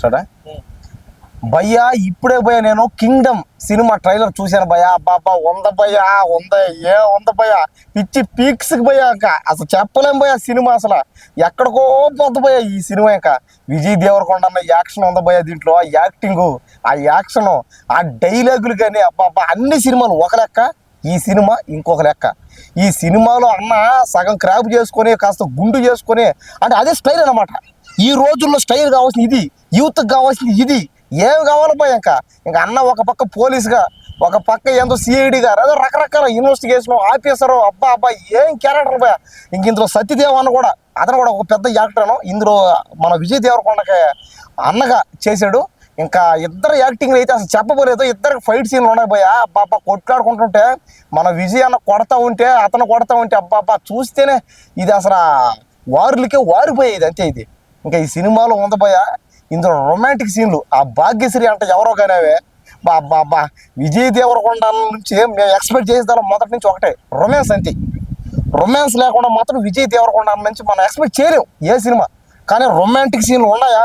సరే భయ్యా, ఇప్పుడే భయ్యా నేను కింగ్డమ్ సినిమా ట్రైలర్ చూశాను భయ్యా. అబ్బాబ్బా వంద భయ్యా, వంద భయ్యా, పిచ్చి పీక్స్ భయ్యా. అసలు చెప్పలేం భయ్యా సినిమా, అసలు ఎక్కడికో పోద్దు భయ్యా ఈ సినిమా. విజయ్ దేవరకొండ అన్న యాక్షన్ ఉంది భయ్యా దీంట్లో. ఆ యాక్టింగ్, ఆ యాక్షన్, ఆ డైలాగులు కానీ అబ్బాబ్బా అన్ని సినిమాలు ఒక లెక్క, ఈ సినిమా ఇంకొక లెక్క. ఈ సినిమాలో అన్న సగం క్రాప్ చేసుకొని కాస్త గుండు చేసుకొని, అంటే అదే స్టైల్ అనమాట. ఈ రోజుల్లో స్టైల్ కావాల్సింది ఇది, యూత్కి కావాల్సింది ఇది. ఏమి కావాలి భయ? ఇంకా అన్న ఒక పక్క పోలీసుగా, ఒక పక్క ఎంతో సిఐడిగా, ఏదో రకరకాల ఇన్వెస్టిగేషన్ ఆఫీసరు. అబ్బా ఏం క్యారెక్టర్ భయ. ఇందులో సత్యదేవ్ అన్న కూడా, అతను కూడా ఒక పెద్ద యాక్టర్. ఇందులో మన విజయ్ దేవరకొండకి అన్నగా చేశాడు. ఇంకా ఇద్దరు యాక్టింగ్ అయితే అసలు చెప్పబోలేదు. ఇద్దరికి ఫైట్ సీన్లు ఉన్నాయి భయ. అబ్బాబ్బా కొట్లాడుకుంటుంటే మన విజయ్ అన్న కొడతా ఉంటే, అతను కొడతా ఉంటే అబ్బాబ్బా చూస్తేనే ఇది అసలు వారులకే వారిపోయేది అంతే ఇది. ఇంకా ఈ సినిమాలో ఉంది భయ. ఇందులో రొమాంటిక్ సీన్లు, ఆ భాగ్యశ్రీ అంటే ఎవరో కానీ బాబా విజయ్ దేవరకొండ నుంచి మేము ఎక్స్పెక్ట్ చేసేదాం మొదటి నుంచి ఒకటే, రొమాన్స్ అంతే. రొమాన్స్ లేకుండా మాత్రం విజయ్ దేవరకొండ నుంచి మనం ఎక్స్పెక్ట్ చేయలేము ఏ సినిమా. కానీ రొమాంటిక్ సీన్లు ఉన్నాయా,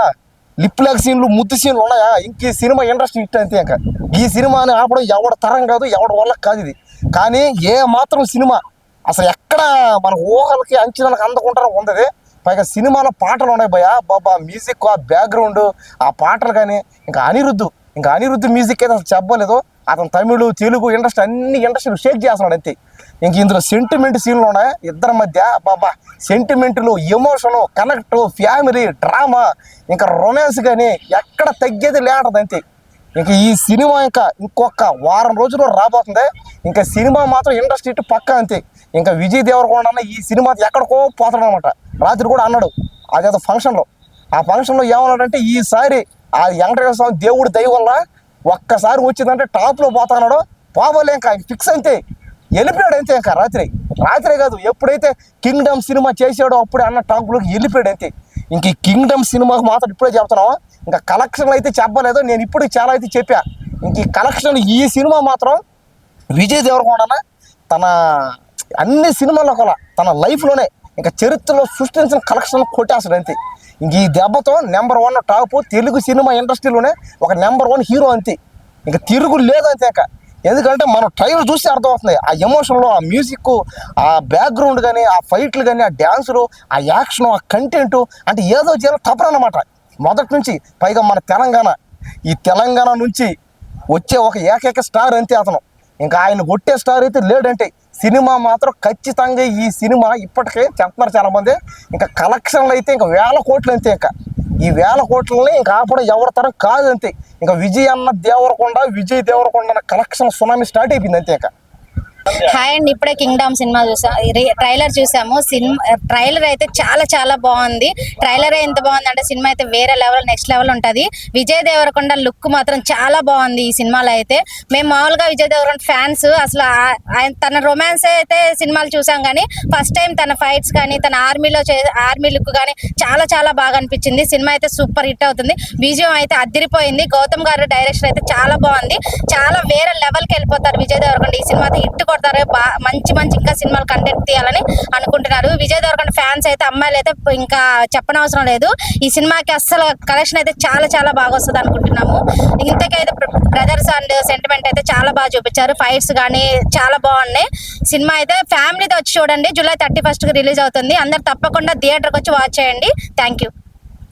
లిప్ లాక్ సీన్లు, ముద్దు సీన్లు ఉన్నాయా, ఇంక ఈ సినిమా ఇండస్ట్రీ హిట్ అంతే. ఇంకా ఈ సినిమాని ఆపడం ఎవడ తరం కాదు, ఎవడి వల్ల కాదు ఇది. కానీ ఏ మాత్రం సినిమా అసలు ఎక్కడ మన ఊహలకి అంచనాలకు అందకుంటారో ఉంది. పైగా సినిమాలో పాటలు ఉన్నాయి భయ. బాబా మ్యూజిక్, ఆ బ్యాక్గ్రౌండ్, ఆ పాటలు కానీ, ఇంకా అనిరుద్ధ్ మ్యూజిక్ అయితే అసలు చెప్పలేదు. అతను తమిళ, తెలుగు ఇండస్ట్రీ అన్ని ఇండస్ట్రీలు షేక్ చేస్తున్నాడు అంతే. ఇంక ఇందులో సెంటిమెంట్ సీన్లు ఉన్నాయి ఇద్దరి మధ్య. బాబా సెంటిమెంట్లు, ఎమోషను, కనెక్ట్, ఫ్యామిలీ, డ్రామా, ఇంకా రొమాన్స్ కానీ ఎక్కడ తగ్గేది లేటది అంతే. ఇంక ఈ సినిమా ఇంకా ఇంకొక వారం రోజుల్లో రాబోతుంది. ఇంకా సినిమా మాత్రం ఇండస్ట్రీ పక్కా అంతే. ఇంకా విజయ్ దేవరకొండ అన్న ఈ సినిమా ఎక్కడికో పోతాడు అనమాట. రాత్రి కూడా అన్నాడు అదేదో ఫంక్షన్లో. ఆ ఫంక్షన్లో ఏమన్నాడంటే, ఈసారి ఆ వెంకటేశ్వర స్వామి దేవుడి దయ వల్ల ఒక్కసారి వచ్చిందంటే టాప్లో పోతాన్నాడు. పోవలే ఇంకా ఫిక్స్ అంతే, వెళ్ళిపోయాడు అంతే. ఇంకా రాత్రే కాదు, ఎప్పుడైతే కింగ్డమ్ సినిమా చేసాడో అప్పుడే అన్న టాప్లోకి వెళ్ళిపోయాడు అంతే. ఇంక ఈ కింగ్డమ్ సినిమాకి మాత్రం ఇప్పుడే చెప్తున్నావా, ఇంకా కలెక్షన్లు అయితే చెప్పలేదు. నేను ఇప్పుడు చాలా అయితే చెప్పా. ఇంక ఈ కలెక్షన్, ఈ సినిమా మాత్రం విజయ్ దేవరకొండ తన అన్ని సినిమాల్లో కల తన లైఫ్లోనే ఇంకా చరిత్రలో సృష్టించిన కలెక్షన్ కొట్టేస్తాడు అంతే. ఇంక ఈ దెబ్బతో నెంబర్ 1 టాప్ తెలుగు సినిమా ఇండస్ట్రీలోనే ఒక నెంబర్ 1 హీరో అంతే. ఇంకా తిరుగు లేదు అంతే. ఇంకా ఎందుకంటే మనం ట్రైలర్ చూస్తే అర్థమవుతుంది ఆ ఎమోషన్లో, ఆ మ్యూజిక్, ఆ బ్యాక్గ్రౌండ్ కానీ, ఆ ఫైట్లు కానీ, ఆ డ్యాన్సులు, ఆ యాక్షన్, ఆ కంటెంట్, అంటే ఏదో చేయాలో తప్పరన్నమాట మొదటి నుంచి. పైగా మన ఈ తెలంగాణ నుంచి వచ్చే ఒక ఏకైక స్టార్ అంతే అతను. ఇంకా ఆయన కొట్టే స్టార్ అయితే లేడంటే. సినిమా మాత్రం ఖచ్చితంగా ఈ సినిమా ఇప్పటికే చెప్తున్నారు చాలామంది, ఇంకా కలెక్షన్లు అయితే ఇంకా 1000 కోట్లు అంతే. ఇంకా ఈ 1000 కోట్లని ఇంకా ఆపడం ఎవరి తరం కాదు అంతే. ఇంకా Vijay Deverakonda collection tsunami start అయిపోయింది అంతే. ఇంకా హాయ్ అండి, ఇప్పుడే కింగ్డమ్ సినిమా ట్రైలర్ చూసాము. ట్రైలర్ అయితే చాలా బాగుంది. ట్రైలర్ ఎంత బాగుంది అంటే సినిమా అయితే వేరే లెవెల్, నెక్స్ట్ లెవెల్ ఉంటుంది. విజయ్ దేవరకొండ లుక్ మాత్రం చాలా బాగుంది ఈ సినిమాలో అయితే. మేము మామూలుగా విజయ్ దేవరకొండ ఫ్యాన్స్. అసలు తన రొమాన్స్ అయితే సినిమాలు చూసాం, కానీ ఫస్ట్ టైం తన ఫైట్స్ కానీ, తన ఆర్మీ లుక్ కానీ చాలా బాగా అనిపించింది. సినిమా అయితే సూపర్ హిట్ అవుతుంది. బీజిఎం అయితే అదిరిపోయింది. గౌతమ్ గారు డైరెక్షన్ అయితే చాలా బాగుంది. చాలా వేరే లెవెల్కి వెళ్ళిపోతారు విజయ్ దేవరకొండ. ఈ సినిమా అయితే హిట్ కొడతారు. మంచి ఇంకా సినిమాలు కంటెంట్ తీయాలని అనుకుంటున్నారు. విజయ్ దేవరకొండ ఫ్యాన్స్ అయితే, అమ్మాయిలు అయితే ఇంకా చెప్పనవసరం లేదు. ఈ సినిమాకి అస్సలు కలెక్షన్ అయితే చాలా బాగా వస్తుంది అనుకుంటున్నాము. ఇంతకైతే బ్రదర్స్ అండ్ సెంటిమెంట్ అయితే చాలా బాగా చూపించారు. ఫైట్స్ కానీ చాలా బాగున్నాయి. సినిమా అయితే ఫ్యామిలీతో వచ్చి చూడండి. జూలై 31కి రిలీజ్ అవుతుంది. అందరు తప్పకుండా థియేటర్కి వచ్చి వాచ్ చేయండి. Thank you.